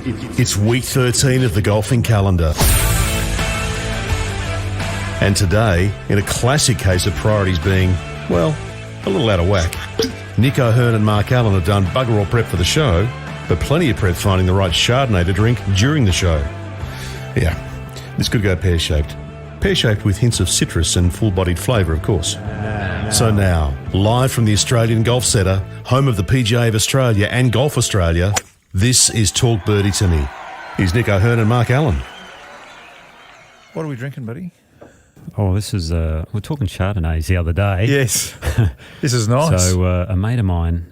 It's week 13 of the golfing calendar. And today, in a classic case of priorities being, well, a little out of whack, Nick O'Hearn and Mark Allen have done bugger all prep for the show, but plenty of prep finding the right chardonnay to drink during the show. Yeah, this could go pear-shaped. Pear-shaped with hints of citrus and full-bodied flavour, of course. So now, live from the Australian Golf Centre, home of the PGA of Australia and Golf Australia, this is Talk Birdie To Me. Here's Nick O'Hearn and Mark Allen. What are we drinking, buddy? Oh, this is, we're talking Chardonnays the other day. Yes, this is nice. So a mate of mine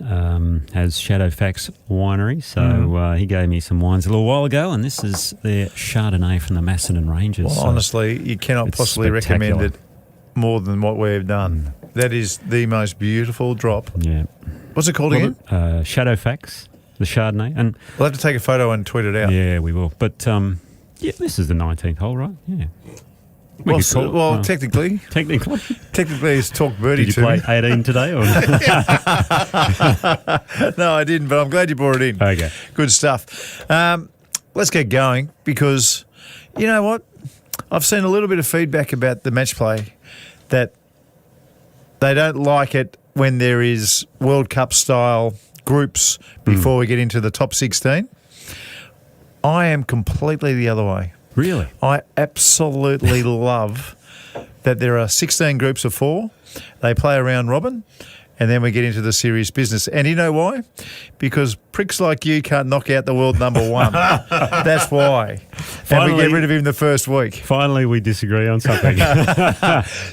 has Shadowfax Winery, so he gave me some wines a little while ago, and this is their Chardonnay from the Macedon Ranges. Well, so honestly, you cannot possibly recommend it more than what we've done. That is the most beautiful drop. Yeah. What's it called again? Shadowfax, the Chardonnay. And we'll have to take a photo and tweet it out. Yeah, we will. But, yeah, this is the 19th hole, right? Yeah. Technically. Technically, it's Talk Birdie To Me. Did you play 18 today? Or? No, I didn't, but I'm glad you brought it in. Okay. Good stuff. Let's get going because, you know what? I've seen a little bit of feedback about the match play that they don't like it when there is World Cup style groups before we get into the top 16. I am completely the other way. Really? I absolutely love that there are 16 groups of 4. They play a round robin, and then we get into the serious business. And you know why? Because pricks like you can't knock out the world number 1. That's why. Finally, and we get rid of him the first week. Finally, we disagree on something.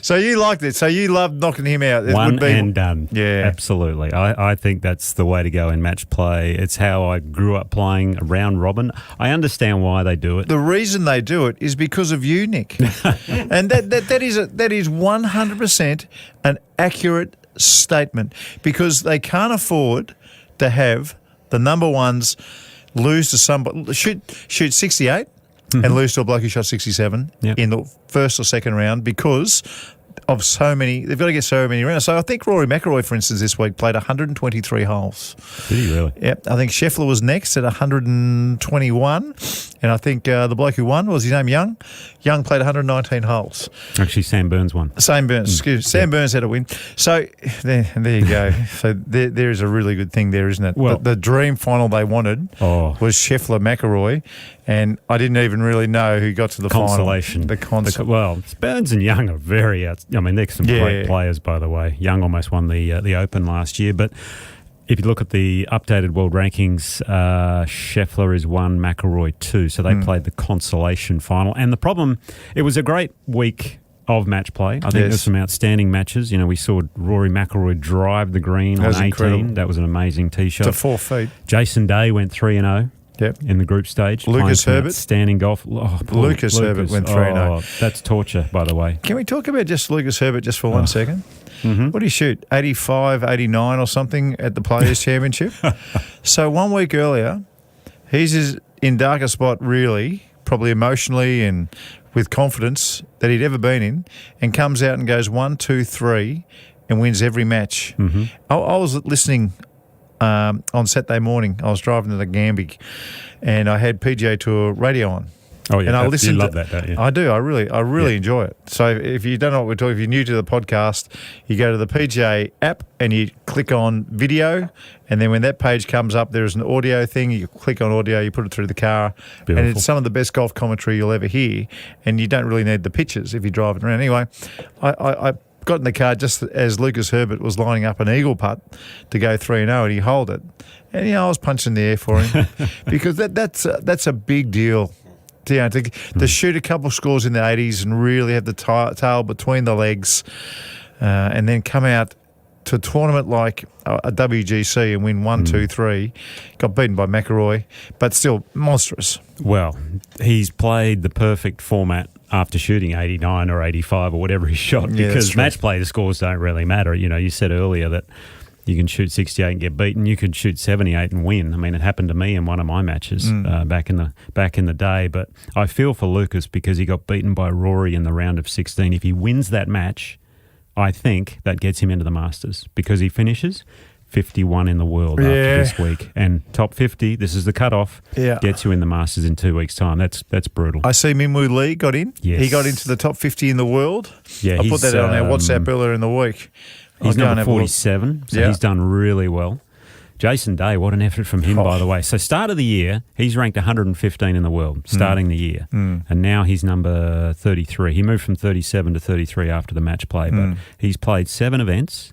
So you liked it. So you loved knocking him out. One and done. Yeah. Absolutely. I think that's the way to go in match play. It's how I grew up playing a round robin. I understand why they do it. The reason they do it is because of you, Nick. And that is 100% an accurate statement, because they can't afford to have the number ones lose to somebody, shoot 68 and lose to a bloke who shot 67 in the first or second round because of so many. They've got to get so many rounds. So I think Rory McIlroy, for instance, this week played 123 holes. Did he really? Yep. I think Scheffler was next at 121, and I think the bloke who won was his name Young. Young played 119 holes. Actually, Sam Burns won. Sam Burns had a win. So there you go. So there is a really good thing there, isn't it? Well, the dream final they wanted was Scheffler McIlroy, and I didn't even really know who got to the consolation. Final. Well, Burns and Young are very I mean, they're some great players, by the way. Young almost won the Open last year, but if you look at the updated world rankings, Scheffler is 1, McIlroy 2, so they played the consolation final. And the problem, it was a great week of match play. I think there's some outstanding matches. You know, we saw Rory McIlroy drive the green on 18. Incredible. That was an amazing tee shot. To 4 feet. Jason Day went 3-0. In the group stage. Lucas Herbert. Standing golf. Lucas Herbert went 3-0. That's torture, by the way. Can we talk about just Lucas Herbert just for 1 second? What did he shoot? 85, 89 or something at the Players' Championship? So 1 week earlier, he's in darker spot really, probably emotionally and with confidence that he'd ever been in, and comes out and goes 1, 2, 3 and wins every match. I was listening on Saturday morning. I was driving to the Gambie and I had PGA Tour radio on. Oh, yeah. And I listened. You love that, don't you? I do. I really enjoy it. So if you don't know what we're talking, if you're new to the podcast, you go to the PGA app and you click on video, and then when that page comes up, there's an audio thing. You click on audio, you put it through the car, and it's some of the best golf commentary you'll ever hear. And you don't really need the pictures if you're driving around. Anyway, I got in the car just as Lucas Herbert was lining up an eagle putt to go 3-0, and he holed it. And I was punching the air for him because that's a big deal. To shoot a couple of scores in the 80s and really have the tail between the legs, and then come out to a tournament like a WGC and win 1, 2, 3. Got beaten by McIlroy, but still monstrous. Well, he's played the perfect format after shooting 89 or 85 or whatever he shot, because match play, the scores don't really matter. You know, you said earlier that you can shoot 68 and get beaten. You could shoot 78 and win. I mean, it happened to me in one of my matches back in the day. But I feel for Lucas because he got beaten by Rory in the round of 16. If he wins that match, I think that gets him into the Masters because he finishes 51 in the world after this week. And top 50, this is the cutoff, gets you in the Masters in 2 weeks' time. That's brutal. I see Minwoo Lee got in. Yes. He got into the top 50 in the world. Yeah, I put that on our WhatsApp earlier in the week. He's number 47, so he's done really well. Jason Day, what an effort from him, by the way. So start of the year, he's ranked 115 in the world, starting the year. And now he's number 33. He moved from 37 to 33 after the match play, but he's played 7 events,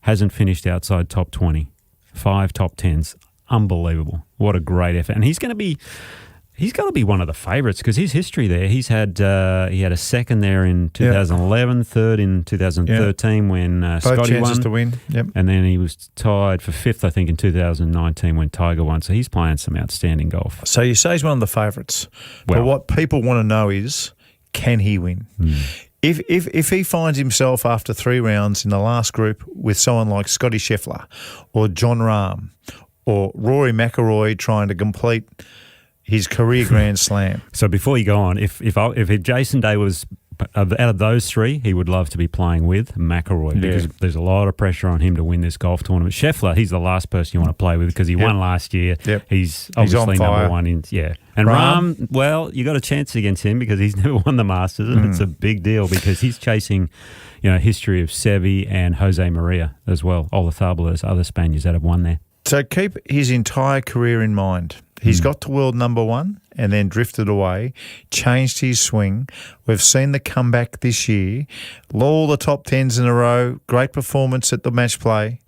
hasn't finished outside top 20, 5 top 10s. Unbelievable. What a great effort. And he's got to be one of the favourites because his history there, he had a second there in 2011, third in 2013 when Scotty won. Both chances to win. Yep. And then he was tied for 5th, I think, in 2019 when Tiger won. So he's playing some outstanding golf. So you say he's one of the favourites. But what people want to know is, can he win? If he finds himself after 3 rounds in the last group with someone like Scotty Scheffler or John Rahm or Rory McIlroy trying to complete his career Grand Slam. So before you go on, if Jason Day was out of those 3, he would love to be playing with McIlroy because there's a lot of pressure on him to win this golf tournament. Scheffler, he's the last person you want to play with because he won last year. He's obviously number 1 in And Rahm, well, you got a chance against him because he's never won the Masters, and it's a big deal because he's chasing, history of Seve and Jose Maria as well. Olazabal, there's other Spaniards that have won there. So keep his entire career in mind. He's got to world number 1 and then drifted away, changed his swing. We've seen the comeback this year. All the top 10s in a row, great performance at the match play.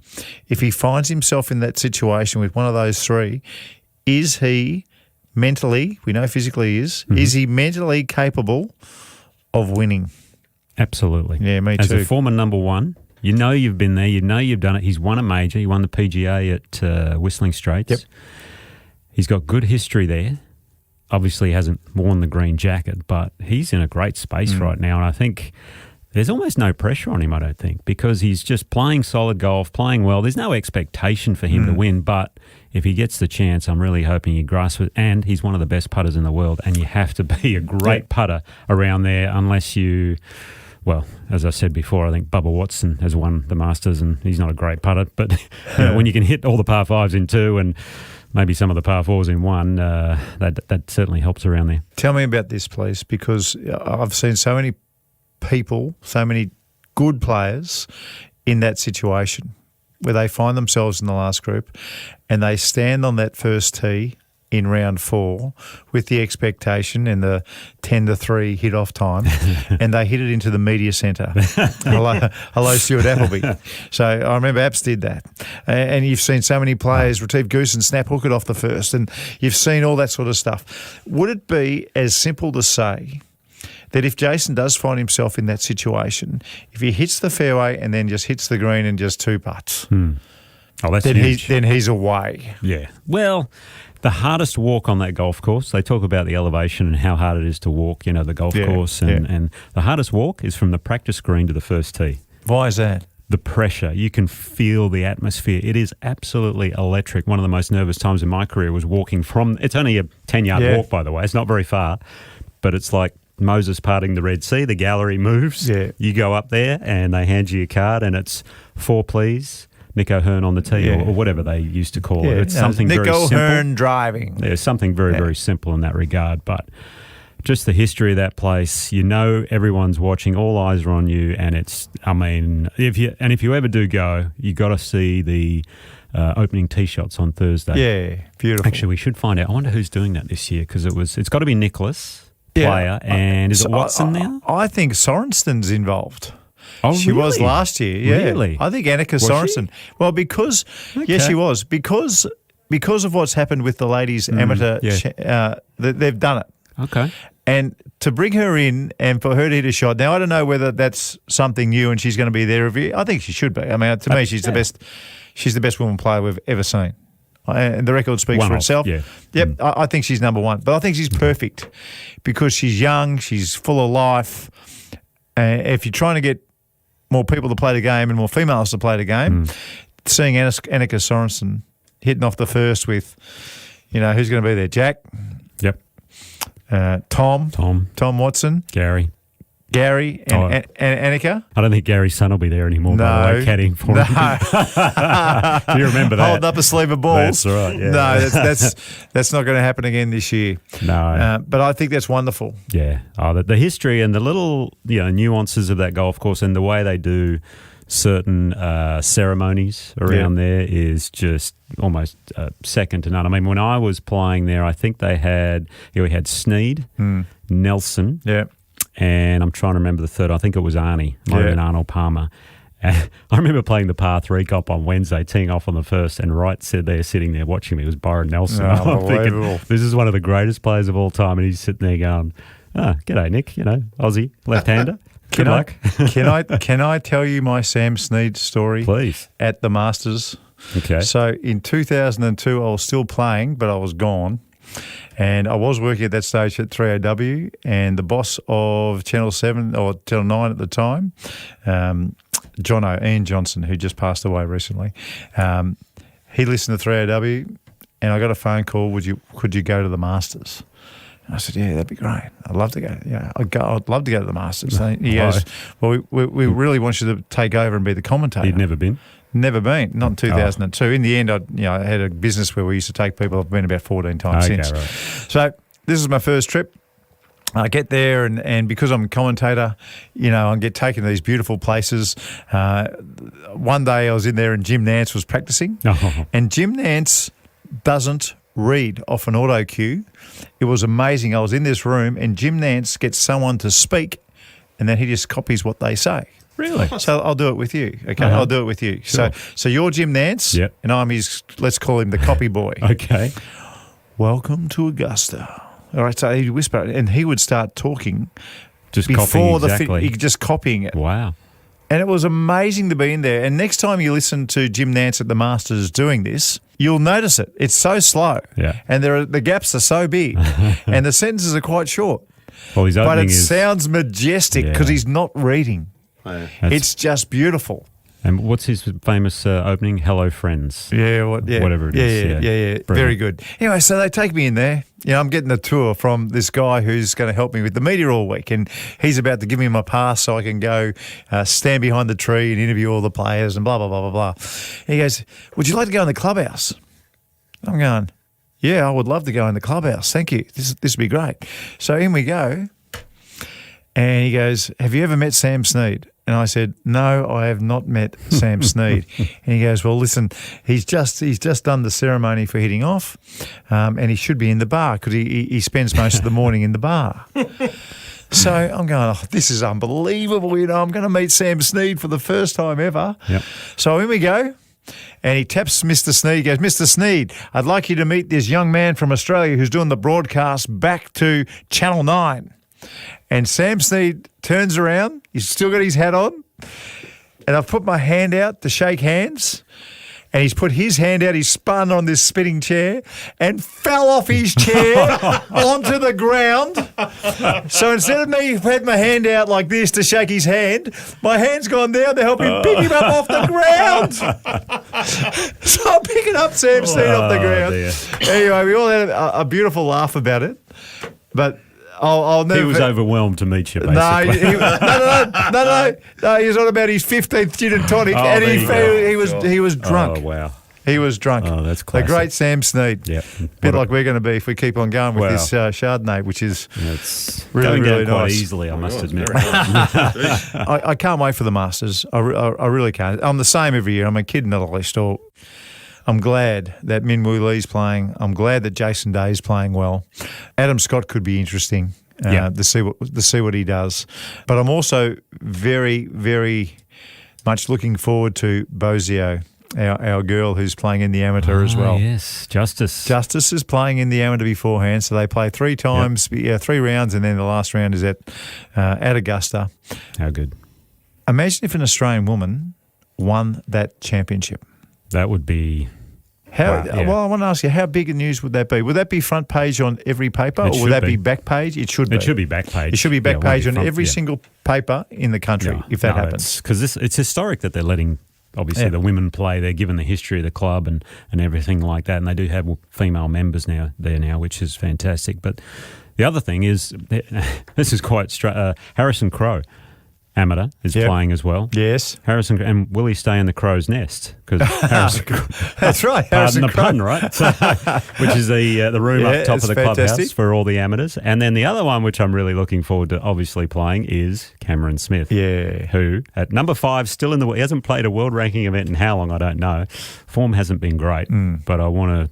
If he finds himself in that situation with one of those 3, is he mentally, we know physically is he mentally capable of winning? Absolutely. Yeah, me too. As a former number 1, you've been there, you've done it. He's won a major. He won the PGA at Whistling Straits. Yep. He's got good history there. Obviously, he hasn't worn the green jacket, but he's in a great space right now. And I think there's almost no pressure on him, I don't think, because he's just playing solid golf, playing well. There's no expectation for him to win, but if he gets the chance, I'm really hoping he grasps it. And he's one of the best putters in the world, and you have to be a great putter around there unless you... Well, as I said before, I think Bubba Watson has won the Masters and he's not a great putter, but when you can hit all the par 5s in 2 and maybe some of the par 4s in 1, that certainly helps around there. Tell me about this, please, because I've seen so many people, so many good players in that situation where they find themselves in the last group and they stand on that first tee in round 4 with the expectation and the 10-3 hit off time and they hit it into the media centre. Hello, Stuart Appleby. So I remember Apps did that. And you've seen so many players, Retief Goosen, snap hook it off the first, and you've seen all that sort of stuff. Would it be as simple to say that if Jason does find himself in that situation, if he hits the fairway and then just hits the green and just 2 putts, that's huge. Then he's away. Yeah. Well, the hardest walk on that golf course, they talk about the elevation and how hard it is to walk, the golf course. And the hardest walk is from the practice green to the first tee. Why is that? The pressure. You can feel the atmosphere. It is absolutely electric. One of the most nervous times in my career was walking from... It's only a 10-yard walk, by the way. It's not very far. But it's like Moses parting the Red Sea. The gallery moves. Yeah. You go up there and they hand you your card and it's 4 please... Nick O'Hearn on the tee or whatever they used to call it. It's something very simple. Nick O'Hearn driving. There's something very, very simple in that regard. But just the history of that place, everyone's watching, all eyes are on you. And if you ever do go, you got to see the opening tee shots on Thursday. Yeah, beautiful. Actually, we should find out. I wonder who's doing that this year because it's got to be Nicholas, player. And is it Watson now? I think Sorensen's involved. Oh, she was last year, yeah. Really? I think Annika Sörenstam. Well, because she was because of what's happened with the ladies amateur, they've done it. Okay. And to bring her in and for her to hit a shot. Now I don't know whether that's something new and she's going to be there every year. I think she should be. I mean, to me, she's the best. She's the best woman player we've ever seen. And the record speaks for itself. Yeah. Yep, I think she's number 1. But I think she's perfect because she's young, she's full of life. If you're trying to get more people to play the game and more females to play the game, seeing Annika Sörenstam hitting off the first with, who's going to be there? Jack? Yep. Tom Watson? Gary. Gary and Annika. I don't think Gary's son will be there anymore, by the way, caddying for him. Do you remember that? Holding up a sleeve of balls. That's right, yeah. No, that's not going to happen again this year. No. But I think that's wonderful. Yeah. Oh, the history and the little nuances of that golf course and the way they do certain ceremonies around there is just almost second to none. I mean, when I was playing there, I think we had Snead, Nelson, and I'm trying to remember the third. I think it was Arnie, might have been Arnold Palmer. And I remember playing the par 3 comp on Wednesday, teeing off on the first, and right sitting there watching me was Byron Nelson. I'm thinking, this is one of the greatest players of all time, and he's sitting there going, g'day, Nick, Aussie, left-hander. Good luck. Can I tell you my Sam Snead story? Please. At the Masters. Okay. So in 2002, I was still playing, but I was gone. And I was working at that stage at 3AW, and the boss of Channel 7 or Channel 9 at the time, Ian Johnson, who just passed away recently, he listened to 3AW, and I got a phone call, could you go to the Masters? And I said, yeah, that'd be great. I'd love to go. Yeah, I'd love to go to the Masters. And he goes, well, we really want you to take over and be the commentator. You'd never been? Never been, not in 2002. In the end, I had a business where we used to take people. I've been about 14 times since. Right. So this is my first trip. I get there and because I'm a commentator, I get taken to these beautiful places. One day I was in there and Jim Nance was practicing. And Jim Nance doesn't read off an auto cue. It was amazing. I was in this room and Jim Nance gets someone to speak and then he just copies what they say. Really? So I'll do it with you. Okay, I'll do it with you. Sure. So you're Jim Nance, and I'm his. Let's call him the copy boy. Okay. Welcome to Augusta. All right. So he'd whisper, and he would start talking. Just before copying exactly. Just copying it. Wow. And it was amazing to be in there. And next time you listen to Jim Nance at the Masters doing this, you'll notice it. It's so slow. Yeah. And the gaps are so big, and the sentences are quite short. Well, his opening sounds majestic because he's not reading. It's just beautiful. And what's his famous opening? Hello, friends. Whatever it is. Yeah. Very good. Anyway, so they take me in there. I'm getting a tour from this guy who's going to help me with the media all week, and he's about to give me my pass so I can go stand behind the tree and interview all the players and blah, blah, blah, blah, blah. He goes, would you like to go in the clubhouse? I'm going, yeah, I would love to go in the clubhouse. Thank you. This would be great. So in we go. And he goes, have you ever met Sam Snead? And I said, no, I have not met Sam Snead. And he goes, well, listen, he's just done the ceremony for hitting off, and he should be in the bar because he spends most of the morning in the bar. So I'm going, this is unbelievable. I'm going to meet Sam Snead for the first time ever. Yep. So in we go. And he taps Mr. Snead. He goes, Mr. Snead, I'd like you to meet this young man from Australia who's doing the broadcast back to Channel 9. And Sam Snead turns around. He's still got his hat on. And I've put my hand out to shake hands. And he's put his hand out. He's spun on this spinning chair and fell off his chair onto the ground. So instead of me had my hand out like this to shake his hand, my hand's gone down to help him pick him up off the ground. So I'm picking up Sam Snead off the ground. Dear. Anyway, we all had a beautiful laugh about it. But I'll never. He was overwhelmed to meet you, basically. No. He was on about his 15th gin and tonic, and he was drunk. Oh wow. He was drunk. Oh, that's classic. The great Sam Snead. Yep. Bit like we're going to be if we keep on going with this Chardonnay, which is really, going really down quite nice. easily, I must admit. I can't wait for the Masters. I really can't. I'm the same every year. I'm a kid in a dollar store. I'm glad that Min Woo Lee's playing. I'm glad that Jason Day's playing well. Adam Scott could be interesting to see what he does. But I'm also very, very much looking forward to Bosio, our girl who's playing in the amateur as well. Yes, Justice. Justice is playing in the amateur beforehand, so they play 3 times, 3 rounds, and then the last round is at Augusta. How good. Imagine if an Australian woman won that championship. That would be... Well, I want to ask you, how big a news would that be? Would that be front page on every paper, or would that be back page? It should be. It should be back page. It should be back page on every single paper in the country if that happens. Because it's historic that they're letting, obviously, the women play. They're given the history of the club and everything like that, and they do have female members now, which is fantastic. But The other thing is, this is quite Harrison Crowe, amateur, is playing as well. Yes. Harrison, and will he stay in the crow's nest? Because that's right. Pardon the pun, right? So, which is the room up top of the clubhouse for all the amateurs. And then the other one, which I'm really looking forward to obviously playing, is Cameron Smith. Yeah. Who, at number 5, still in he hasn't played a world ranking event in how long, I don't know. Form hasn't been great, but I want to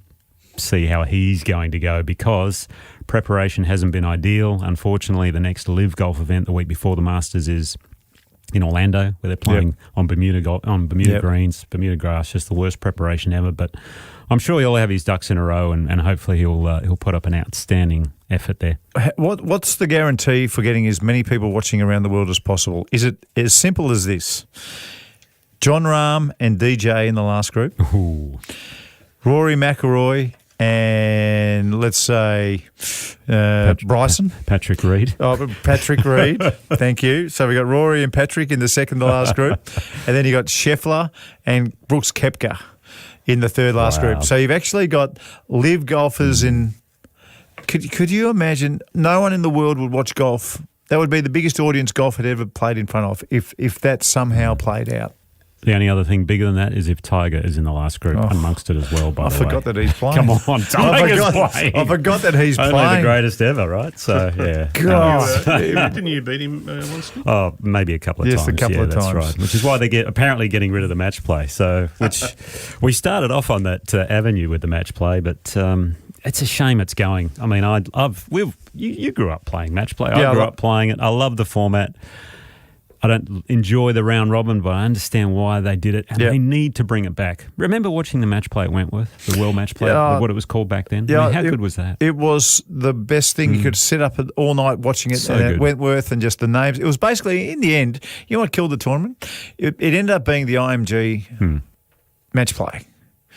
see how he's going to go because preparation hasn't been ideal. Unfortunately, the next live golf event the week before the Masters is in Orlando, where they're playing on Bermuda greens, Bermuda grass, just the worst preparation ever. But I'm sure he'll have his ducks in a row, and hopefully he'll put up an outstanding effort there. What's the guarantee for getting as many people watching around the world as possible? Is it as simple as this? John Rahm and DJ in the last group. Ooh. Rory McIlroy and let's say Bryson. Patrick Reed. Oh, Patrick Reed. Thank you. So we got Rory and Patrick in the second to last group. And then you got Scheffler and Brooks Koepka in the third last group. So you've actually got live golfers in. Could you imagine no one in the world would watch golf? That would be the biggest audience golf had ever played in front of if that somehow played out. The only other thing bigger than that is if Tiger is in the last group amongst it as well, by the way. I forgot that he's playing. Come on, Tiger's playing. I forgot that he's playing. Only the greatest ever, right? So, yeah. God. Didn't you beat him once? Oh, maybe a couple of times. Yes, a couple of times. That's right. Which is why they apparently getting rid of the match play. So, which we started off on that avenue with the match play, but it's a shame it's going. I mean, you grew up playing match play. I grew up playing it. I love the format. I don't enjoy the round robin, but I understand why they did it, and they need to bring it back. Remember watching the match play at Wentworth, the World Match Play, what it was called back then? Yeah, I mean, how good was that? It was the best thing. You could sit up all night watching it at Wentworth and just the names. It was basically, in the end, you know what killed the tournament? It ended up being the IMG match play.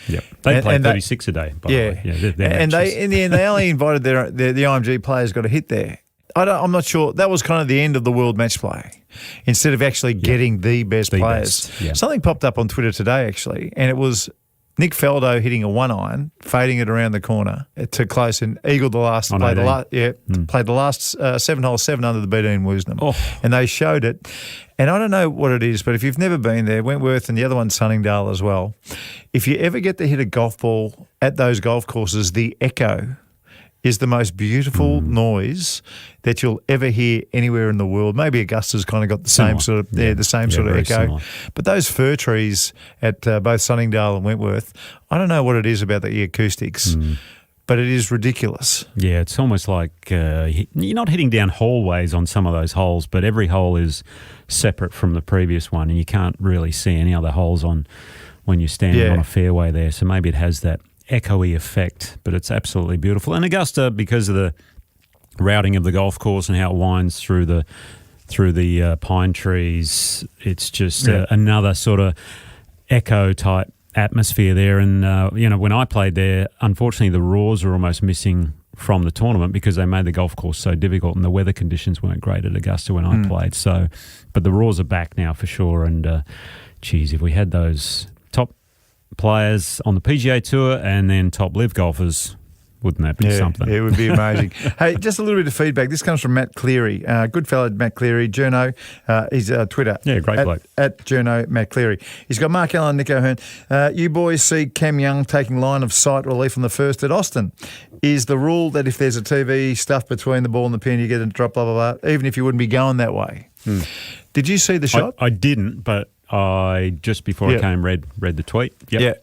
Yep. They played 36 a day, by the way. Yeah, and in the end, they only invited the IMG players got a hit there. I'm not sure. That was kind of the end of the world match play. Instead of actually getting the best players. Something popped up on Twitter today, actually, and it was Nick Faldo hitting a 1-iron, fading it around the corner to close and eagled the last. Played the last 7 holes, 7 under the Bedouin Wisdom. And they showed it. And I don't know what it is, but if you've never been there, Wentworth and the other one's Sunningdale as well, if you ever get to hit a golf ball at those golf courses, the echo is the most beautiful noise that you'll ever hear anywhere in the world. Maybe Augusta's kind of got the same sort of echo. Similar. But those fir trees at both Sunningdale and Wentworth, I don't know what it is about the acoustics, but it is ridiculous. Yeah, it's almost like you're not hitting down hallways on some of those holes, but every hole is separate from the previous one, and you can't really see any other holes on when you're standing on a fairway there. So maybe it has that echoey effect, but it's absolutely beautiful. And Augusta, because of the routing of the golf course and how it winds through the pine trees, it's just another sort of echo type atmosphere there. And when I played there, unfortunately the roars are almost missing from the tournament because they made the golf course so difficult and the weather conditions weren't great at Augusta when I played. So, but the roars are back now for sure. And if we had those top players on the PGA Tour and then top live golfers, wouldn't that be something? Yeah, it would be amazing. Hey, just a little bit of feedback. This comes from Matt Cleary. Good fellow Matt Cleary, Journo. He's Twitter. Yeah, great bloke. At Journo Matt Cleary. He's got Mark Allen, Nick O'Hearn. You boys see Cam Young taking line of sight relief on the first at Austin. Is the rule that if there's a TV stuff between the ball and the pin, you get a drop, blah, blah, blah, even if you wouldn't be going that way? Did you see the shot? I didn't, but I just before I came read the tweet. Yep. Yeah.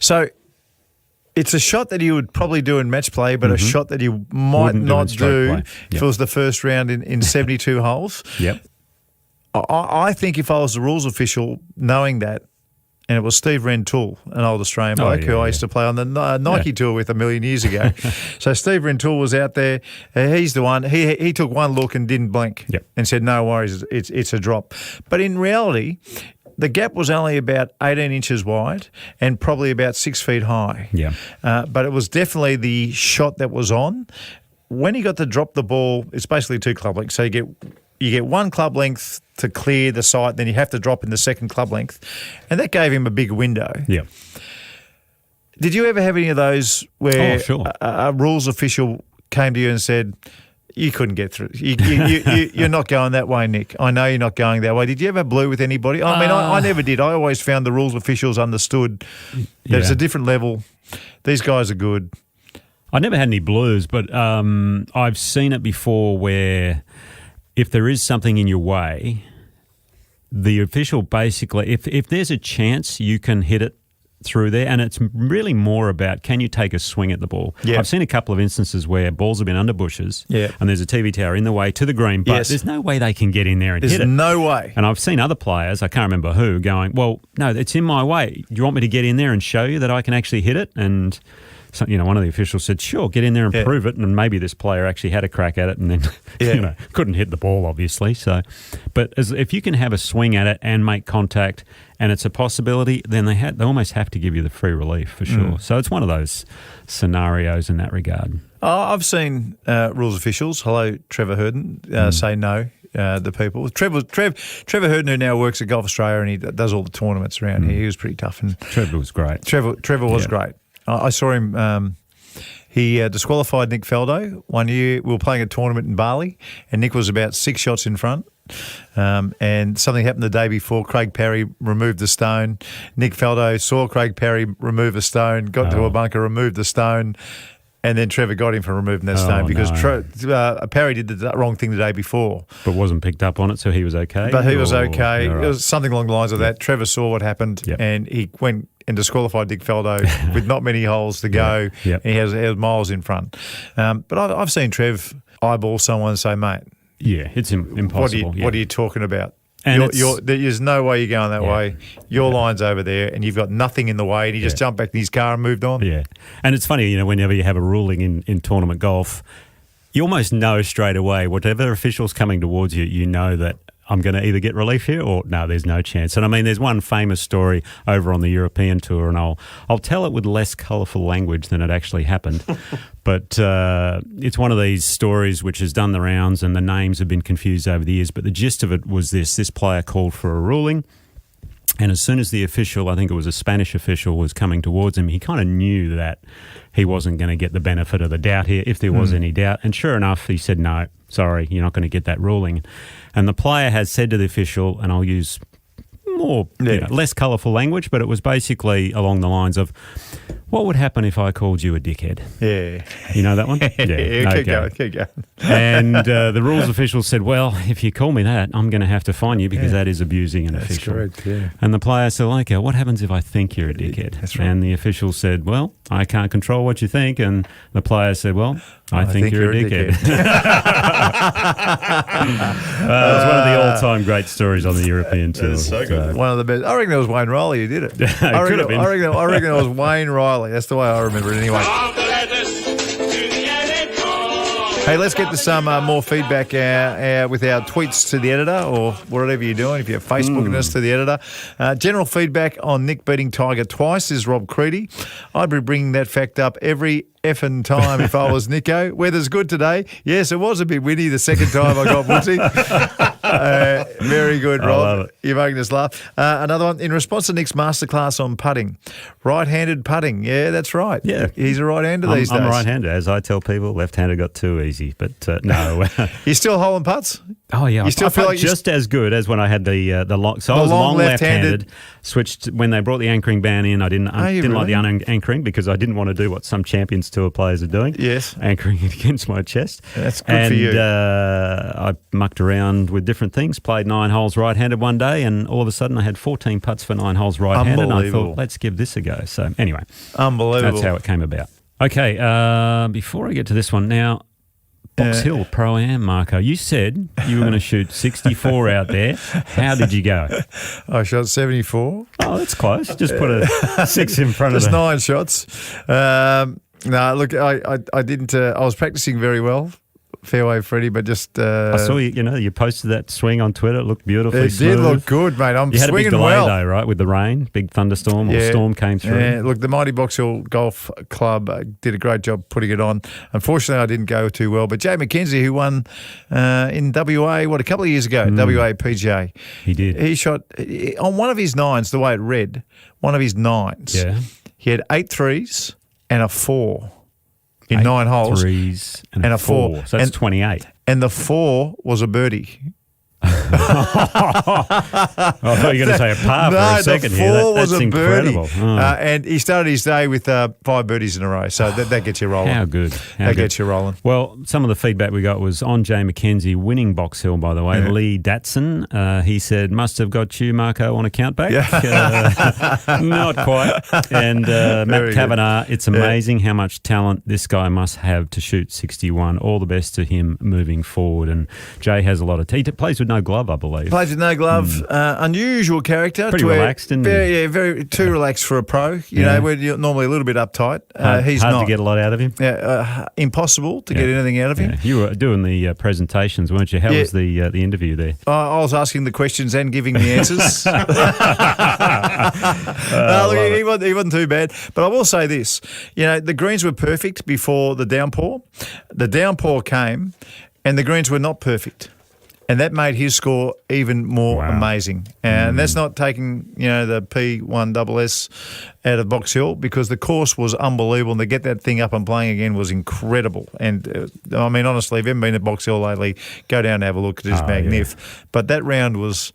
So it's a shot that you would probably do in match play, but a shot that you might not do if it was the first round in 72 holes. Yep. I think if I was the rules official, knowing that, and it was Steve Rentoul, an old Australian bloke who I used to play on the Nike tour with a million years ago. So Steve Rentoul was out there. He's the one. He took one look and didn't blink and said, no worries, it's a drop. But in reality, the gap was only about 18 inches wide and probably about 6 feet high. Yeah. But it was definitely the shot that was on. When he got to drop the ball, it's basically 2 club lengths. So you get 1 club length to clear the sight, then you have to drop in the second club length. And that gave him a big window. Yeah. Did you ever have any of those where a rules official came to you and said, You couldn't get through. You're not going that way, Nick. I know you're not going that way. Did you ever blue with anybody? I mean, I never did. I always found the rules officials understood that it's a different level. These guys are good. I never had any blues, but I've seen it before where if there is something in your way, the official basically, if there's a chance you can hit it through there, and it's really more about can you take a swing at the ball. Yep. I've seen a couple of instances where balls have been under bushes Yep. and there's a TV tower in the way to the green, but there's no way they can get in there and hit it. There's no way. And I've seen other players, I can't remember who, going, well, no, it's in my way. Do you want me to get in there and show you that I can actually hit it? And so, one of the officials said, sure, get in there and prove it. And maybe this player actually had a crack at it and then couldn't hit the ball, obviously. So, but if you can have a swing at it and make contact and it's a possibility, then they almost have to give you the free relief for sure. So it's one of those scenarios in that regard. I've seen rules officials, hello, Trevor Herden, say no. The people. Trevor Herden, who now works at Golf Australia and he does all the tournaments around here. He was pretty tough. And Trevor was great. Trevor was great. I saw him. He disqualified Nick Faldo one year. We were playing a tournament in Bali, and Nick was about 6 shots in front. And something happened the day before. Craig Parry removed the stone. Nick Faldo saw Craig Parry remove a stone, got to a bunker, removed the stone. And then Trevor got him for removing that stone because Parry did the wrong thing the day before. But wasn't picked up on it, so he was okay? But he was okay. Right. It was something along the lines of that. Trevor saw what happened and he went and disqualified Nick Faldo with not many holes to go. And he has miles in front. But I've seen Trev eyeball someone and say, mate. Yeah, it's impossible. What are you talking about? And there's no way you're going that way. Your line's over there and you've got nothing in the way and he just jumped back in his car and moved on. Yeah. And it's funny, whenever you have a ruling in tournament golf, you almost know straight away, whatever official's coming towards you, you know that I'm going to either get relief here or no, there's no chance. And I mean, there's one famous story over on the European Tour, and I'll tell it with less colourful language than it actually happened. But it's one of these stories which has done the rounds and the names have been confused over the years. But the gist of it was this player called for a ruling. And as soon as the official, I think it was a Spanish official, was coming towards him, he kind of knew that he wasn't going to get the benefit of the doubt here, if there was any doubt. And sure enough, he said, no, sorry, you're not going to get that ruling. And the player has said to the official, and I'll use more, less colourful language, but it was basically along the lines of, what would happen if I called you a dickhead? Yeah. You know that one? Keep going. And the rules official said, well, if you call me that, I'm going to have to fine you because that is abusing an official. That's correct, yeah. And the player said, okay, what happens if I think you're a dickhead? That's right. And the official said, well, I can't control what you think. And the player said, well, I think you're a dickhead. It was one of the all-time great stories on the European Tour. That's so good. One of the best. I reckon it was Wayne Riley who did it. I reckon it was Wayne Riley. That's the way I remember it anyway. Hey, let's get to some more feedback with our tweets to the editor or whatever you're doing. If you're Facebooking us to the editor. General feedback on Nick beating Tiger twice is Rob Creedy. I'd be bringing that fact up every effing time if I was Nico. Weather's good today. Yes, it was a bit windy the second time I got woodsy. Very good, Rob. I love it. You're making us laugh. Another one, in response to Nick's masterclass on putting. Right-handed putting. Yeah, that's right. Yeah. He's a right-hander these days. I'm right-handed. As I tell people, left-handed got too easy. But no. You still holding putts? Oh, yeah. You still feel like just as good as when I had the long. So I was long left-handed. Switched when they brought the anchoring ban in. I didn't like the unanchoring because I didn't want to do what some Champions Tour players are doing. Yes. Anchoring it against my chest. That's good for you. And I mucked around with different things, played 9 holes right-handed one day, and all of a sudden I had 14 putts for 9 holes right-handed. And I thought, let's give this a go. So anyway. Unbelievable. That's how it came about. Okay, before I get to this one now, Box Hill Pro-Am, Marco. You said you were going to shoot 64 out there. How did you go? I shot 74. Oh, that's close. Just put a 6 in front of it. Just 9 shots. No, look, I didn't. I was practicing very well. Fairway Freddie, but just... I saw you posted that swing on Twitter. It looked beautiful. It did look good, mate. I'm swinging well. You had a big delay though, right, with the rain? Big thunderstorm or storm came through. Yeah, look, the Mighty Box Hill Golf Club did a great job putting it on. Unfortunately, I didn't go too well, but Jay McKenzie, who won in WA, a couple of years ago, WA PGA. He did. He shot, on one of his 9s, the way it read, one of his 9s, he had 8 threes and a 4. in 9 holes. Threes and a 4. So that's 28. And the 4 was a birdie. I thought you were going to say a par for a second the 4 here. was That's a incredible. birdie. Oh. And he started his day with 5 birdies in a row. So that gets you rolling. How good. That gets you rolling. Well, some of the feedback we got was on Jay McKenzie winning Box Hill, by the way. Yeah. Lee Datson, he said, must have got you, Marco, on a countback. Not quite. And Matt Kavanagh, it's amazing how much talent this guy must have to shoot 61. All the best to him moving forward. And Jay has a lot of... He plays with no glove, I believe. Plays with no glove. Unusual character. Pretty relaxed, isn't he? Very too relaxed for a pro. You know, we're normally a little bit uptight. He's hard not. to get a lot out of him. Impossible to get anything out of him. Yeah. You were doing the presentations, weren't you? How was the interview there? I was asking the questions and giving the answers. Look, he wasn't too bad. But I will say this. You know, the greens were perfect before the downpour. The downpour came and the greens were not perfect. And that made his score even more amazing. And that's not taking, the P1SS out of Box Hill, because the course was unbelievable. And to get that thing up and playing again was incredible. And, honestly, if you haven't been to Box Hill lately, go down and have a look. It is magnificent. Yeah. But that round was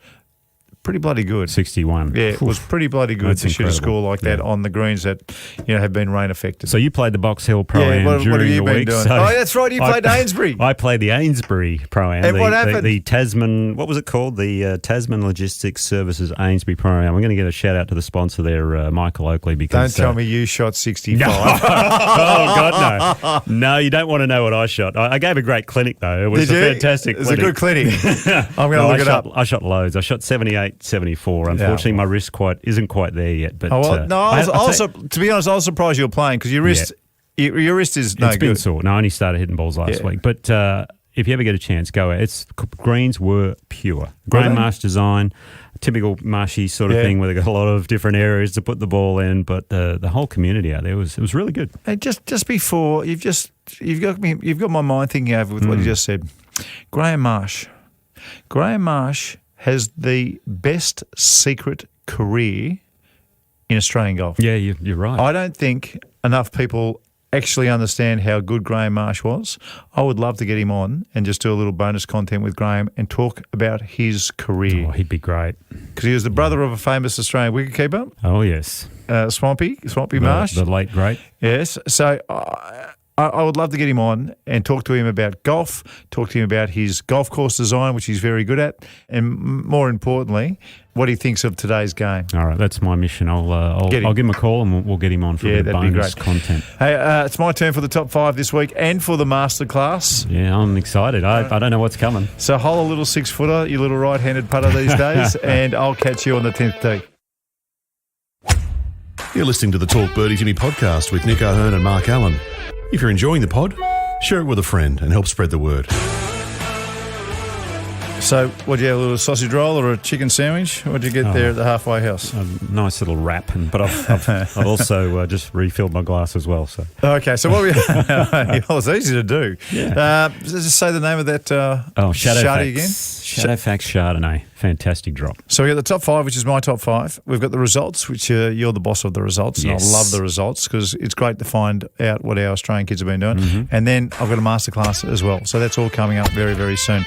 pretty bloody good. 61. Yeah, it was pretty bloody good to shoot a score like that on the greens that, have been rain affected. So you played the Box Hill Pro-Am during what have you the been week. doing? So that's right. You played Ainsbury. I played the Ainsbury Pro-Am. And what happened? The Tasman, what was it called? The Tasman Logistics Services Ainsbury Pro-Am. I'm going to get a shout out to the sponsor there, Michael Oakley. Because don't tell me you shot 65. Oh, God, no. No, you don't want to know what I shot. I gave a great clinic, though. It was a fantastic clinic. It was a good clinic. I'm going to look it up. I shot loads. I shot 78, 74. Unfortunately, my wrist isn't quite there yet. But to be honest, I was surprised you were playing, because your wrist, your wrist is no good. It's been sore. No, I only started hitting balls last week. But if you ever get a chance, go out. Greens were pure. Graham Marsh design, typical marshy sort of thing, where they've got a lot of different areas to put the ball in. But the whole community out there was really good. Hey, just before you've got my mind thinking over with what you just said. Graham Marsh has the best secret career in Australian golf. Yeah, you're right. I don't think enough people actually understand how good Graham Marsh was. I would love to get him on and just do a little bonus content with Graham and talk about his career. Oh, he'd be great. Because he was the brother of a famous Australian wicketkeeper. Oh, yes. Swampy Marsh. The late great. Yes. So I would love to get him on and talk to him about golf, talk to him about his golf course design, which he's very good at, and more importantly, what he thinks of today's game. All right, that's my mission. I'll give him a call and we'll get him on for a bit of bonus content. Hey, it's my turn for the top 5 this week and for the masterclass. Yeah, I'm excited. I don't know what's coming. So hole a little 6-footer, you little right-handed putter these days, and I'll catch you on the 10th tee. You're listening to the Talk Birdie To Me podcast with Nick O'Hearn and Mark Allen. If you're enjoying the pod, share it with a friend and help spread the word. So, what do you have, a little sausage roll or a chicken sandwich? What did you get there at the halfway house? A nice little wrap, but I've also just refilled my glass as well. So okay, so what we it's easy to do. Yeah. Just say the name of that Shadowfax again. Shadowfax Chardonnay. Fantastic drop. So we got the top 5, which is my top 5. We've got the results, which you're the boss of the results. Yes. And I love the results because it's great to find out what our Australian kids have been doing. Mm-hmm. And then I've got a masterclass as well. So that's all coming up very, very soon.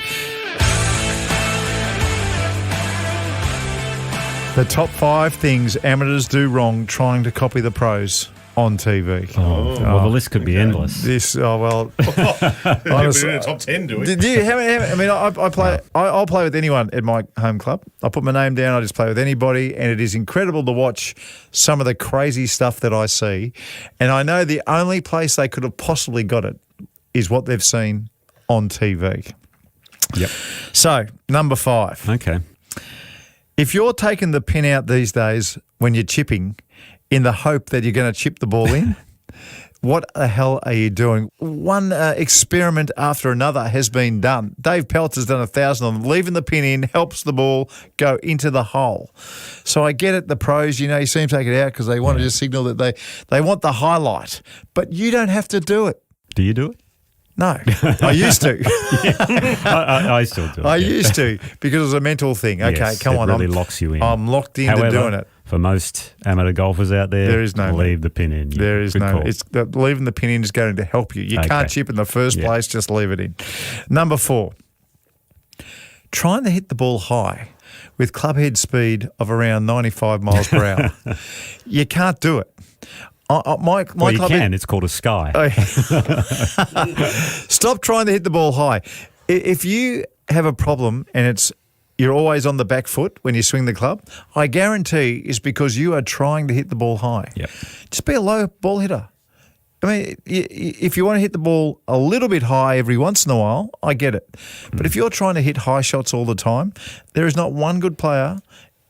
The top 5 things amateurs do wrong trying to copy the pros on TV. Well, the list could be endless. Honestly, Honestly, top 10, do we? I'll play with anyone at my home club. I put my name down. I just play with anybody, and it is incredible to watch some of the crazy stuff that I see. And I know the only place they could have possibly got it is what they've seen on TV. Yep. So, number 5. Okay. If you're taking the pin out these days when you're chipping in the hope that you're going to chip the ball in, what the hell are you doing? One experiment after another has been done. Dave Peltz has done 1,000 of them. Leaving the pin in helps the ball go into the hole. So I get it, the pros, you see them take it out because they want to just signal that they want the highlight. But you don't have to do it. Do you do it? No, I used to. I still do it. I used to because it was a mental thing. Okay, yes, come on. It really locks you in. I'm locked into doing it. for most amateur golfers out there is no leave the pin in. There is Good no. call. It's leaving the pin in is going to help you. You can't chip in the first place. Just leave it in. Number 4, trying to hit the ball high with club head speed of around 95 miles per hour. You can't do it. My you club can. It's called a sky. Stop trying to hit the ball high. If you have a problem and you're always on the back foot when you swing the club, I guarantee it's because you are trying to hit the ball high. Yep. Just be a low ball hitter. I mean, if you want to hit the ball a little bit high every once in a while, I get it. But if you're trying to hit high shots all the time, there is not one good player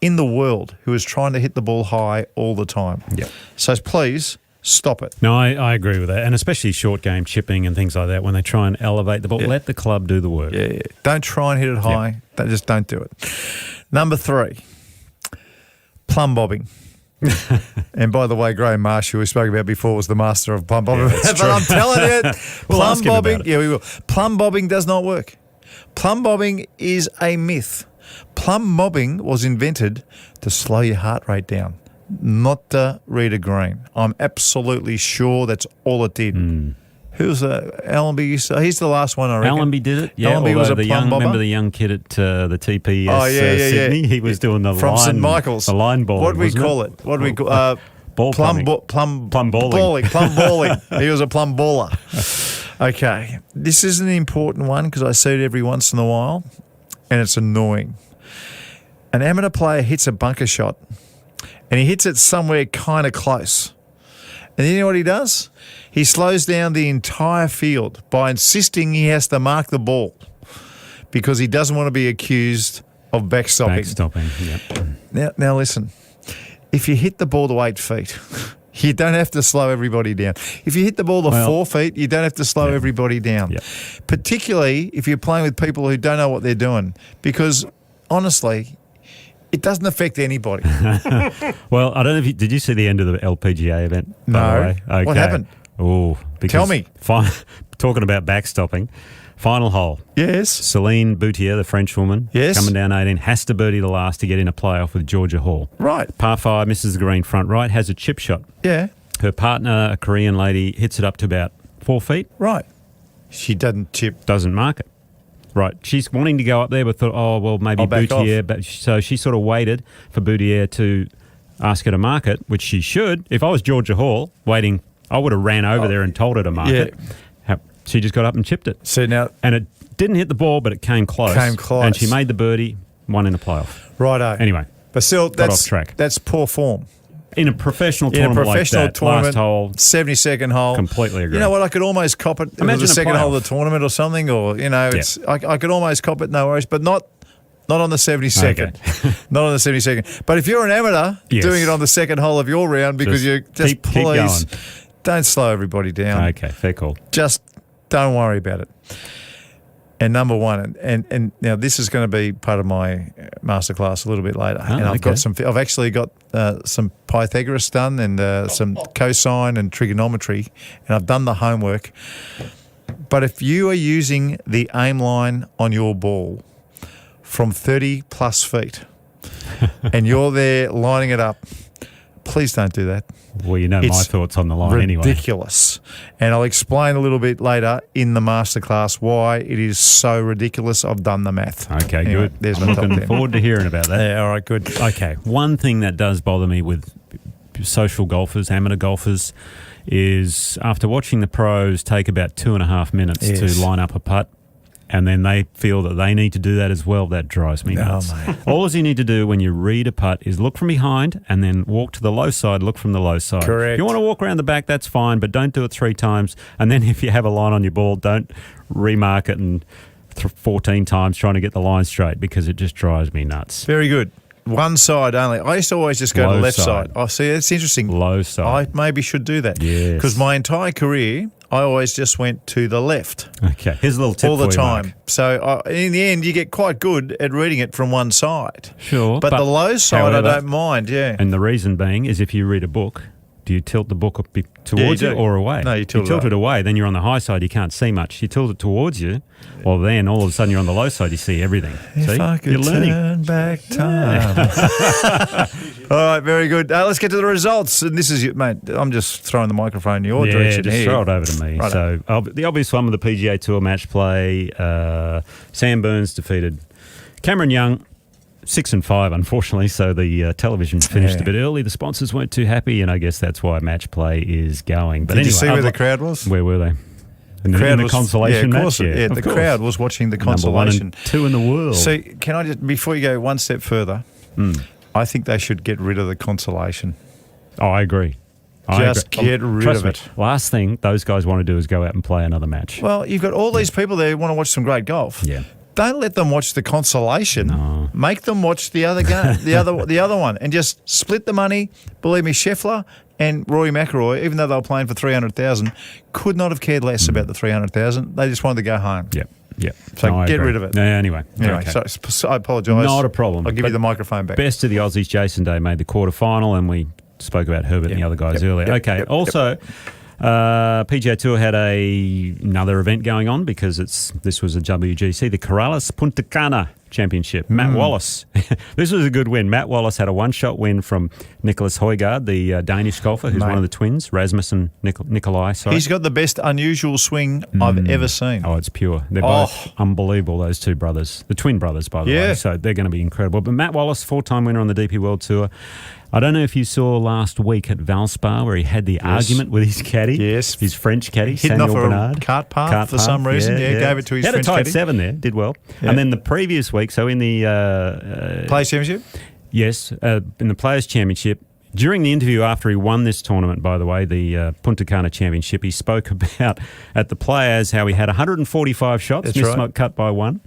in the world who is trying to hit the ball high all the time. Yep. So please stop it. No, I agree with that. And especially short game chipping and things like that, when they try and elevate the ball, let the club do the work. Yeah. Don't try and hit it high. Just don't do it. Number 3, plum bobbing. And by the way, Graham Marshall, we spoke about before, was the master of plum bobbing. But I'm telling you, plum bobbing, we will. Plum bobbing does not work. Plum bobbing is a myth. Plum bobbing was invented to slow your heart rate down, not to read a green. I'm absolutely sure that's all it did. Who's Allenby? He's the last one, I reckon. Allenby did it. Yeah, Allenby was a plum bobber. Remember the young kid at the TPS Sydney? He was doing the from line, St Michael's. The line ball. What do we call it? What do we call plum balling? Plum balling. He was a plum baller. Okay, this is an important one because I see it every once in a while, and it's annoying. An amateur player hits a bunker shot, and he hits it somewhere kind of close. And you know what he does? He slows down the entire field by insisting he has to mark the ball because he doesn't want to be accused of backstopping. Yep. Now listen, if you hit the ball to 8 feet, you don't have to slow everybody down. If you hit the ball to 4 feet, you don't have to slow everybody down. Yep. Particularly if you're playing with people who don't know what they're doing, because honestly, it doesn't affect anybody. Well, I don't know if did you see the end of the LPGA event? No. By the way? Okay. What happened? Oh, Tell me. Talking about backstopping, final hole. Yes. Celine Boutier, the French woman, coming down 18, has to birdie the last to get in a playoff with Georgia Hall. Right. Par 5, misses the green front right, has a chip shot. Yeah. Her partner, a Korean lady, hits it up to about 4 feet. Right. She doesn't chip. Doesn't mark it. Right. She's wanting to go up there, but thought, oh, well, maybe Boutier. But so she sort of waited for Boutier to ask her to mark it, which she should. If I was Georgia Hall waiting, I would have ran over there and told her to mark it. She just got up and chipped it. So now, and it didn't hit the ball, but it came close. And she made the birdie, won in the playoff. Righto. Anyway. But still, off track. That's poor form. In a professional tournament like that, last hole, 72nd hole. Completely agree. You know what? I could almost cop it. Imagine it was the second hole of the tournament or something, or I could almost cop it. No worries, but not on the 72nd. Okay. Not on the 72nd. But if you're an amateur doing it on the second hole of your round because you just please don't slow everybody down. Okay, fair call. Just don't worry about it. And number one, and now this is going to be part of my masterclass a little bit later. And I've actually got some Pythagoras done and some cosine and trigonometry, and I've done the homework. But if you are using the aim line on your ball from 30 plus feet and you're there lining it up, please don't do that. Well, you know my thoughts on the line anyway. Ridiculous. And I'll explain a little bit later in the masterclass why it is so ridiculous. I've done the math. Okay, anyway, good. There's I'm looking forward to hearing about that. Yeah, all right, good. Okay, one thing that does bother me with social golfers, amateur golfers, is after watching the pros take about 2.5 minutes to line up a putt, and then they feel that they need to do that as well. That drives me nuts. Mate. All you need to do when you read a putt is look from behind and then walk to the low side, look from the low side. Correct. If you want to walk around the back, that's fine, but don't do it 3 times. And then if you have a line on your ball, don't remark it and 14 times trying to get the line straight, because it just drives me nuts. Very good. One side only. I used to always just go to the left side. Oh, see, that's interesting. Low side. I maybe should do that. Yes. Because my entire career, I always just went to the left. Okay. Here's a little tip all the for you, time. Mark. So in the end, you get quite good at reading it from one side. Sure. But the low side, however, I don't mind, yeah. And the reason being is if you read a book, do you tilt the book towards you or away? No, you tilt it away. Then you're on the high side. You can't see much. You tilt it towards you, well, then all of a sudden you're on the low side. You see everything. If I could you're learning. Turn back time. All right, very good. Let's get to the results. And this is, mate, I'm just throwing the microphone in your direction just here. throw it over to me. Right. So the obvious one with the PGA Tour match play, Sam Burns defeated Cameron Young. 6-5, unfortunately, so the television finished a bit early. The sponsors weren't too happy, and I guess that's why match play is going. But Did anyway, you see where the crowd was? Where were they? In the consolation match? Yeah, the crowd was watching the consolation. Number 1 and 2 in the world. So can I just, before you go one step further, I think they should get rid of the consolation. Oh, I agree. Get rid of it. Last thing those guys want to do is go out and play another match. Well, you've got all these people there who want to watch some great golf. Yeah. Don't let them watch the consolation. No. Make them watch the other game, the other one, and just split the money. Believe me, Scheffler and Rory McIlroy, even though they were playing for 300,000, could not have cared less about the 300,000. They just wanted to go home. Yep. So get rid of it. Anyway, okay. So I apologise. Not a problem. I'll give you the microphone back. Best of the Aussies, Jason Day made the quarterfinal, and we spoke about Herbert and the other guys earlier. Also. PGA Tour had another event going on because this was a WGC, the Corales Punta Cana Championship. Matt Wallace. This was a good win. Matt Wallace had a one-shot win from Nicholas Højgaard, the Danish golfer, who's one of the twins, Rasmus and Nikolai. Sorry. He's got the best unusual swing I've ever seen. Oh, it's pure. They're both unbelievable, those two brothers. The twin brothers, by the way. So they're going to be incredible. But Matt Wallace, 4-time winner on the DP World Tour. I don't know if you saw last week at Valspar where he had the argument with his caddy. Yes. His French caddy, Hidden Samuel off Bernard. A cart path for some reason. Gave it to his French caddy. He had a tight 7 there, did well. Yeah. And then the previous week, so in the... Players' Championship? Yes, in the Players' Championship. During the interview after he won this tournament, by the way, the Punta Cana Championship, he spoke about at the Players how he had 145 shots, missed cut by 1.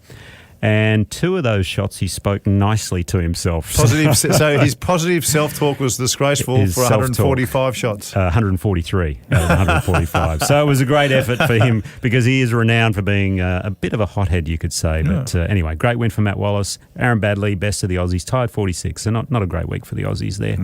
And 2 of those shots, he spoke nicely to himself. Positive. So his positive self-talk was disgraceful for 145 shots. 143 out of 145. So it was a great effort for him because he is renowned for being a bit of a hothead, you could say. But anyway, great win for Matt Wallace. Aaron Baddeley, best of the Aussies, tied 46. So not a great week for the Aussies there.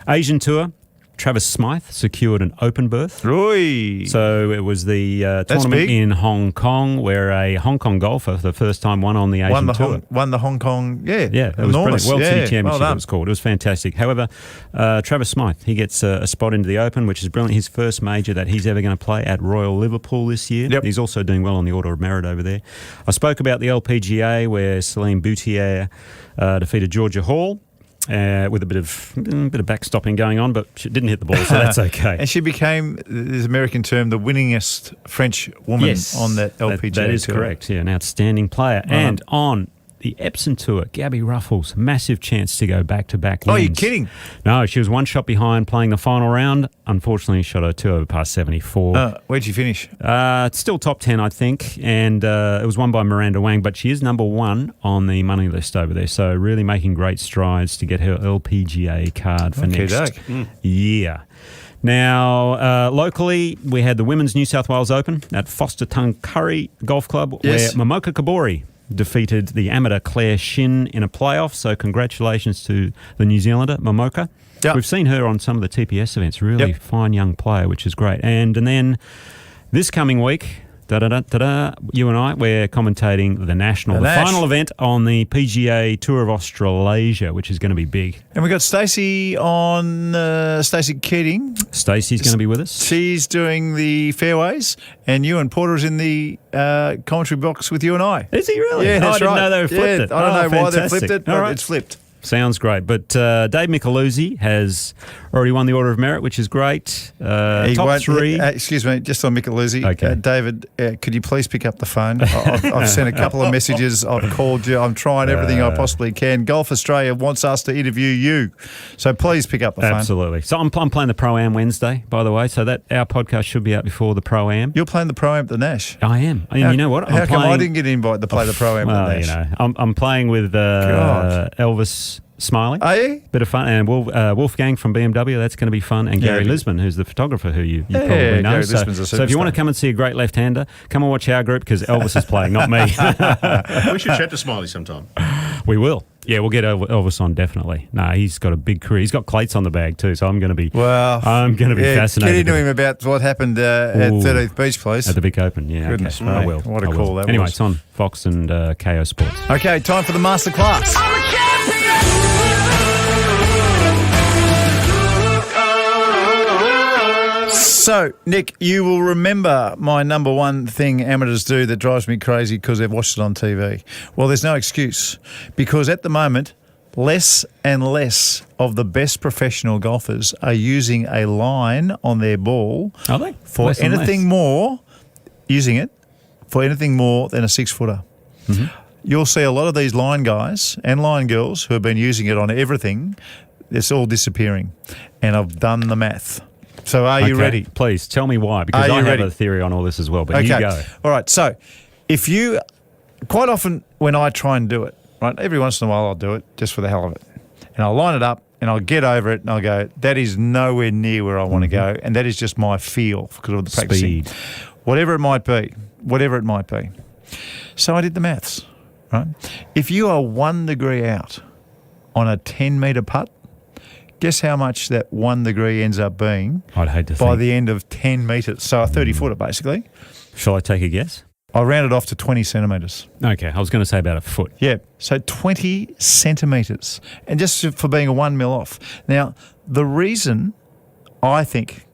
Asian Tour. Travis Smythe secured an open berth. Roy. So it was the tournament in Hong Kong where a Hong Kong golfer for the first time won on the Asian Tour. Won the Hong Kong, it was brilliant. World City Championship it was called. It was fantastic. However, Travis Smythe, he gets a spot into the Open, which is brilliant. His first major that he's ever going to play at Royal Liverpool this year. Yep. He's also doing well on the Order of Merit over there. I spoke about the LPGA where Celine Boutier defeated Georgia Hall. With a bit of backstopping going on, but she didn't hit the ball, so that's okay. And she became, this American term, the winningest French woman on that LPGA That is tour. correct, an outstanding player. And on the Ep7 Tour, Gabby Ruffles, massive chance to go back-to-back wins. Oh, you're kidding? No, she was one shot behind playing the final round. Unfortunately, shot her 2 over past 74. Where'd you finish? It's still top 10, I think, and it was won by Miranda Wang, but she is number 1 on the money list over there, so really making great strides to get her LPGA card for next year. Now, locally, we had the Women's New South Wales Open at Foster Tuncurry Golf Club, where Momoka Kabori defeated the amateur Claire Shin in a playoff. So congratulations to the New Zealander, Momoka. Yep. We've seen her on some of the TPS events. Really fine young player, which is great. And then this coming week, you and I, we're commentating the National, the final event on the PGA Tour of Australasia, which is going to be big. And we've got Stacey on, Stacey Keating. Stacey's going to be with us. She's doing the fairways, and Ewan Porter's in the commentary box with you and I. Is he really? Yeah, that's I didn't know they flipped it. I don't know why they flipped it, but it's flipped. Sounds great. But Dave Micheluzzi has already won the Order of Merit, which is great. Top 3. Excuse me, just on Micheluzzi. Okay. David, could you please pick up the phone? I've sent a couple of messages. I've called you. I'm trying everything I possibly can. Golf Australia wants us to interview you. So please pick up the phone. Absolutely. So I'm playing the Pro-Am Wednesday, by the way, so that our podcast should be out before the Pro-Am. You're playing the Pro-Am at the Nash? I am. And you know what? How come I didn't get invited to play the Pro-Am at the Nash? You know, I'm playing with Elvis Smiley. Are you? Bit of fun. And Wolfgang from BMW, that's going to be fun. And Gary Lisbon, who's the photographer who you probably know. Gary Lisbon's a superstar. So if you want to come and see a great left-hander, come and watch our group because Elvis is playing, not me. We should chat to Smiley sometime. We will. Yeah, we'll get Elvis on definitely. No, he's got a big career. He's got cleats on the bag too, so I'm going to be fascinated. Get into him about what happened at 13th Beach Place. At the Vic Open, yeah. Goodness okay. I will. What a call that was. Anyway, it's on Fox and KO Sports. Okay, time for the masterclass. So, Nick, you will remember my number one thing amateurs do that drives me crazy because they've watched it on TV. Well, there's no excuse because at the moment, less and less of the best professional golfers are using a line on their ball Are they? for Less and anything less. more, using it for anything more than a 6-footer. Mm-hmm. You'll see a lot of these line guys and line girls who have been using it on everything. It's all disappearing. And I've done the math. So are you ready? Please, tell me why, because I have a theory on all this as well, but you go. All right, so if you, quite often when I try and do it, right, every once in a while I'll do it just for the hell of it. And I'll line it up and I'll get over it and I'll go, that is nowhere near where I want to go. And that is just my feel because of the practicing. Speed. Whatever it might be. So I did the maths, right? If you are 1 degree out on a 10-metre putt, guess how much that 1 degree ends up being I'd hate to by think. the end of 10 metres. So a 30-footer, basically. Shall I take a guess? I rounded off to 20 centimetres. Okay, I was going to say about a foot. Yeah, so 20 centimetres. And just for being a 1 mil off. Now, the reason I think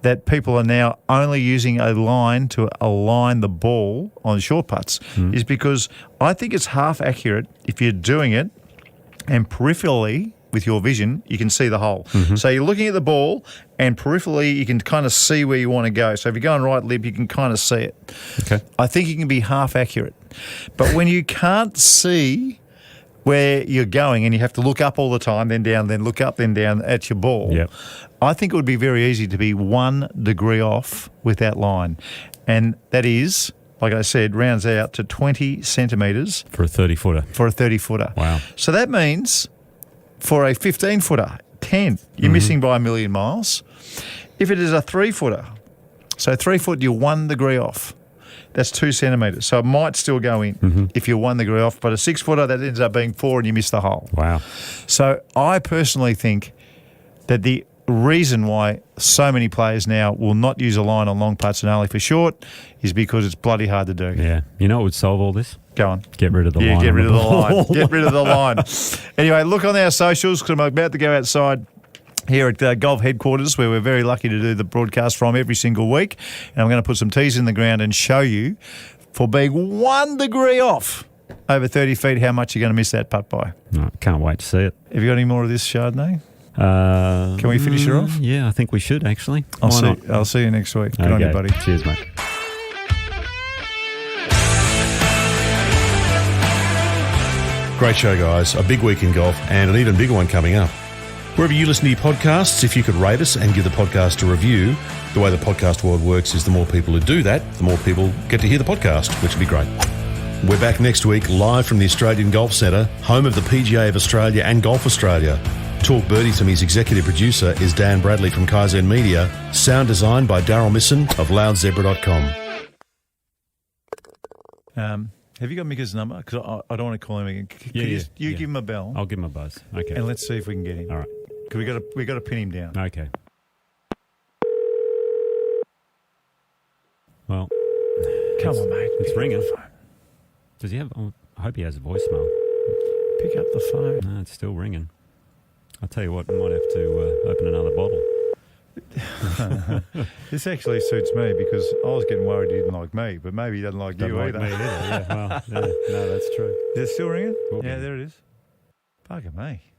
that people are now only using a line to align the ball on short putts is because I think it's half accurate if you're doing it and peripherally with your vision, you can see the hole. So you're looking at the ball and peripherally you can kind of see where you want to go. So if you're going right lip, you can kind of see it. Okay. I think you can be half accurate. But when you can't see where you're going and you have to look up all the time, then down, then look up, then down at your ball, Yep. I think it would be very easy to be 1 degree off with that line. And that is, like I said, rounds out to 20 centimetres For a 30-footer. for a 30-footer. Wow. So that means for a 15-footer, 10, you're missing by a million miles. If it is a 3-footer, so 3 foot, you're 1 degree off. That's 2 centimetres. So it might still go in if you're 1 degree off, but a 6-footer, that ends up being 4 and you miss the hole. Wow. So I personally think that the reason why so many players now will not use a line on long putts and only for short is because it's bloody hard to do. Yeah. You know what would solve all this? Go on. Get rid of the line. Yeah, get rid of the line. ball. Get rid of the line. Anyway, look on our socials because I'm about to go outside here at Golf Headquarters where we're very lucky to do the broadcast from every single week. And I'm going to put some tees in the ground and show you for being 1 degree off over 30 feet how much you're going to miss that putt by. No, can't wait to see it. Have you got any more of this Chardonnay? Can we finish it off? Yeah, I think we should actually. I'll Why see. not? I'll see you next week. Good on you, buddy. Cheers, mate. Great show, guys. A big week in golf and an even bigger one coming up. Wherever you listen to your podcasts, if you could rate us and give the podcast a review, the way the podcast world works is the more people who do that, the more people get to hear the podcast, which would be great. We're back next week live from the Australian Golf Centre, home of the PGA of Australia and Golf Australia. Talk Birdie To Me's executive producer is Dan Bradley from Kaizen Media. Sound design by Daryl Misson of loudzebra.com. Have you got Mika's number? Because I don't want to call him again. You give him a bell. I'll give him a buzz. Okay. And let's see if we can get him. All right. Because we got to pin him down. Okay. Well, Come on, mate. it's Pick up ringing. the phone. Does he have? I hope he has a voicemail. Pick up the phone. No, it's still ringing. I'll tell you what, I might have to open another bottle. This actually suits me because I was getting worried he didn't like me, but maybe he doesn't like you either. Me either. Yeah, well, no, that's true. Is it still ringing? Will be. Yeah, there it is. Bugger me.